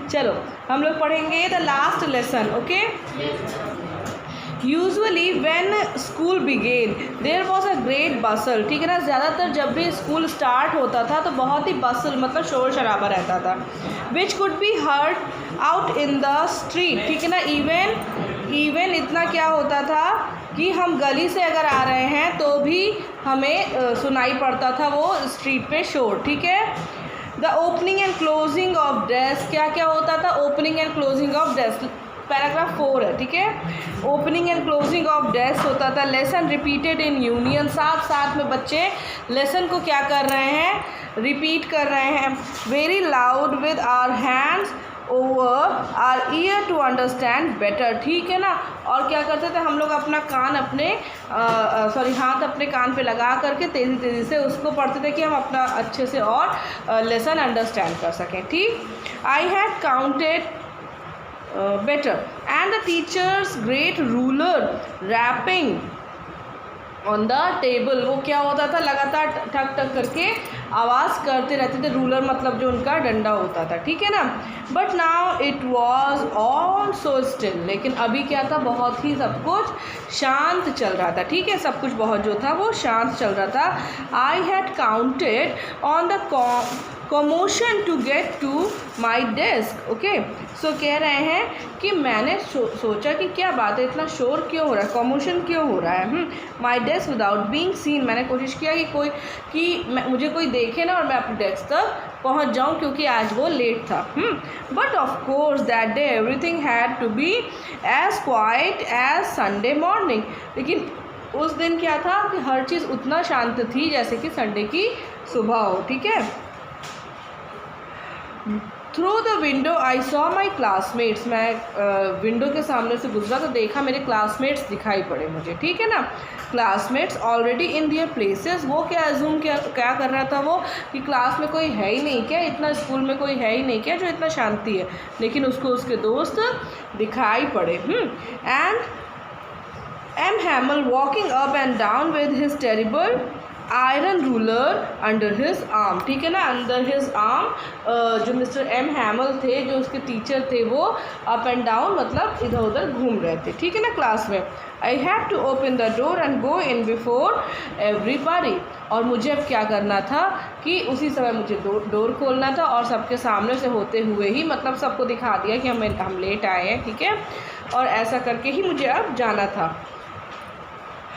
चलो हम लोग पढ़ेंगे the last lesson. Okay. Usually when school begin there was a great bustle. ठीक है ना. ज़्यादातर जब भी स्कूल स्टार्ट होता था तो बहुत ही बसल मतलब शोर शराबा रहता था. Which could be heard out in the street. ठीक है ना. इवन इतना क्या होता था कि हम गली से अगर आ रहे हैं तो भी हमें सुनाई पड़ता था वो स्ट्रीट पे शोर. ठीक है. The opening and closing of desk. क्या क्या होता था. Opening and closing of desk. Paragraph 4 है. ठीक है. Opening and closing of desk होता था. Lesson repeated in union. साथ साथ में बच्चे लेसन को क्या कर रहे हैं, रिपीट कर रहे हैं. Very loud with our hands over our ear to understand better. ठीक है ना. और क्या करते थे हम लोग अपना कान अपने हाथ अपने कान पे लगा करके तेज़ी तेज़ी से उसको पढ़ते थे कि हम अपना अच्छे से और लेसन अंडरस्टैंड कर सकें. ठीक. आई had counted better and the teacher's great ruler rapping on the table. वो क्या होता था, लगातार ठक ठक करके आवाज़ करते रहते थे. रूलर मतलब जो उनका डंडा होता था. ठीक है ना. But now it was all so still. लेकिन अभी क्या था, बहुत ही सब कुछ शांत चल रहा था. ठीक है. सब कुछ बहुत जो था वो शांत चल रहा था. I had counted on the commotion to get to my desk. Okay. So कह रहे हैं कि मैंने सोचा कि क्या बात है, इतना शोर क्यों हो रहा है, कमोशन क्यों हो रहा है. My desk without being seen. मैंने कोशिश किया कि मुझे कोई देखे ना और मैं अपने डेस्क तक पहुंच जाऊं क्योंकि आज वो लेट था. But of course that day everything had to be as quiet as Sunday morning. लेकिन उस दिन क्या था कि हर चीज़ उतना शांत थी जैसे कि संडे की सुबह हो. ठीक है. Through the window I saw my classmates. मैं विंडो के सामने से गुजरा तो देखा मेरे क्लासमेट्स दिखाई पड़े मुझे. ठीक है ना. Classmates already in their places. वो क्या अज्यूम क्या कर रहा था वो कि क्लास में कोई है ही नहीं क्या, इतना स्कूल में कोई है ही नहीं क्या जो इतना शांति है. लेकिन उसको उसके दोस्त दिखाई पड़े. And M Hamel walking up and down with his terrible iron ruler under his arm. ठीक है ना. अंडर हिज आर्म जो मिस्टर एम हैमल थे, जो उसके टीचर थे, वो अप एंड डाउन मतलब इधर उधर घूम रहे थे. ठीक है ना. क्लास में I have to open the door and go in before everybody. और मुझे अब क्या करना था कि उसी समय मुझे डोर खोलना था और सबके सामने से होते हुए ही मतलब सबको दिखा दिया कि हम लेट आए हैं. ठीक है. और ऐसा करके ही मुझे अब जाना था.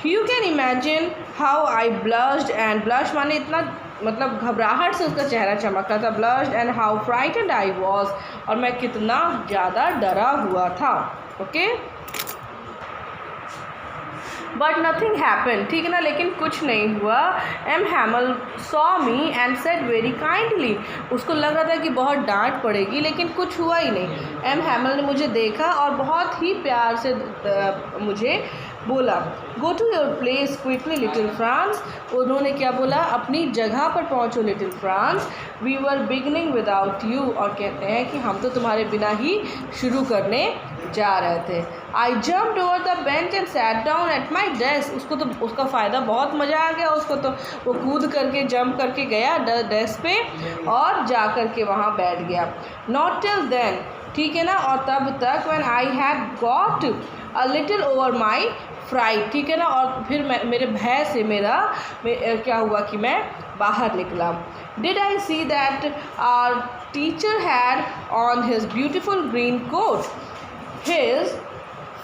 You can imagine how I blushed and blush माने इतना मतलब घबराहट से उसका चेहरा चमक रहा था. blushed and how frightened I was. और मैं कितना ज़्यादा डरा हुआ था. ओके. But nothing happen. ठीक है ना. लेकिन कुछ नहीं हुआ. M Hamel saw me and said very kindly. उसको लग रहा था कि बहुत डांट पड़ेगी लेकिन कुछ हुआ ही नहीं. एम हैमल ने मुझे देखा और बहुत ही प्यार से मुझे बोला, go to your place quickly little France. उन्होंने क्या बोला, अपनी जगह पर पहुँचो little France. We were beginning without you. और कहते हैं कि हम तो तुम्हारे बिना ही शुरू करने जा रहे थे. आई jumped over the bench and sat down at my desk. उसको तो उसका फ़ायदा बहुत मज़ा आ गया उसको. तो वो कूद करके जंप करके गया डेस्क पे और जा कर के वहाँ बैठ गया. Not till then. ठीक है ना. और तब तक when I had got a little over my fright. ठीक है ना. और फिर मेरे भय से क्या हुआ कि मैं बाहर निकला. Did I see that our teacher had on his beautiful green coat his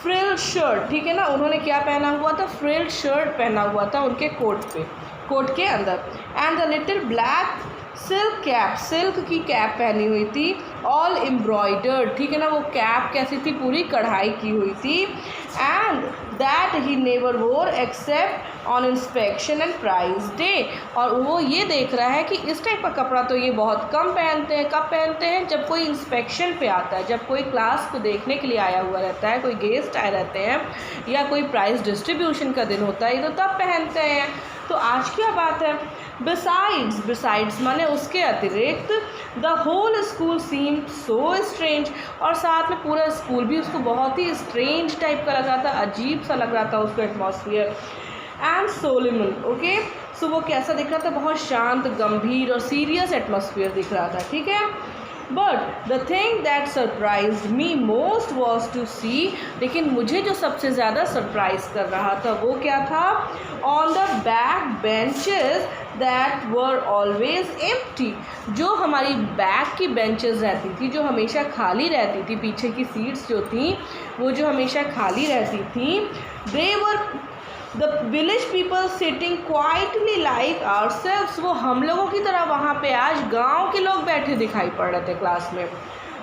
frill shirt. ठीक है ना. उन्होंने क्या पहना हुआ था, फ्रिल शर्ट पहना हुआ था उनके कोट के अंदर. And the little black silk cap. Silk की कैप पहनी हुई थी. All embroidered. ठीक है ना. वो कैप कैसी थी, पूरी कढ़ाई की हुई थी. And that he never wore except on inspection and prize day. और वो ये देख रहा है कि इस टाइप का कपड़ा तो ये बहुत कम पहनते हैं. कब पहनते हैं, जब कोई इंस्पेक्शन पे आता है, जब कोई क्लास को देखने के लिए आया हुआ रहता है, कोई गेस्ट आए रहते हैं या कोई प्राइज डिस्ट्रीब्यूशन का दिन होता है, ये तो तब पहनते हैं. तो आज क्या बात है. बिसाइड्स माने उसके अतिरिक्त. The whole school seem so strange. और साथ में पूरा स्कूल भी उसको बहुत ही स्ट्रेंज टाइप का लग रहा था, अजीब सा लग रहा था उसको एटमॉस्फियर. एंड सोलिमन. ओके. सो वो कैसा दिख रहा था, बहुत शांत, गंभीर और सीरियस एटमॉस्फियर दिख रहा था. ठीक है. But the thing that surprised me most was to see, लेकिन मुझे जो सबसे ज़्यादा सरप्राइज कर रहा था वो क्या था, on the back benches that were always empty, जो हमारी बैक की बेंचेस रहती थी, जो हमेशा खाली रहती थी, पीछे की सीट्स जो थी वो जो हमेशा खाली रहती थी, they were the village people sitting quietly like ourselves, वो हम लोगों की तरह वहाँ पे आज गांव के लोग बैठे दिखाई पड़ रहे थे क्लास में।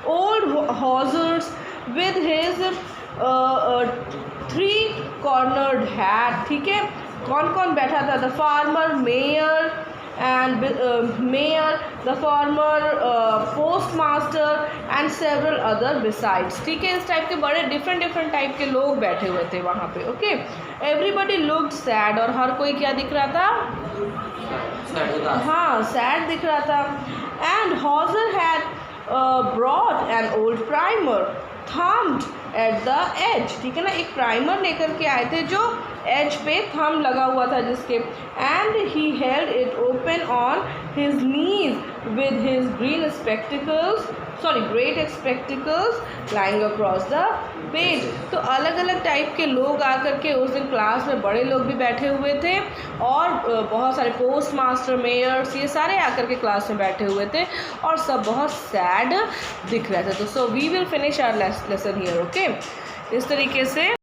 Old Hauser with his 3 cornered hat, ठीक है, कौन कौन बैठा था, the former mayor and mayor, the former post master and several other besides, ठीक है, इस टाइप के बड़े डिफरेंट टाइप के लोग बैठे हुए थे वहाँ पे। ओके, एवरीबडी लुक्ड सैड, और हर कोई क्या दिख रहा था, हाँ सैड दिख रहा था। And Hauser had brought an old primer thumbed at the edge, ठीक है ना, एक प्राइमर लेकर के आए थे जो एज पे थम लगा हुआ था जिसके, and he held it open on his knees with his green spectacles, sorry great spectacles lying across the page. तो अलग अलग टाइप के लोग आकर के उस दिन क्लास में, बड़े लोग भी बैठे हुए थे और बहुत सारे पोस्ट मास्टर, मेयर्स, ये सारे आकर के क्लास में बैठे हुए थे और सब बहुत सैड दिख रहे थे। तो so we will finish our lesson here. Okay, इस तरीके से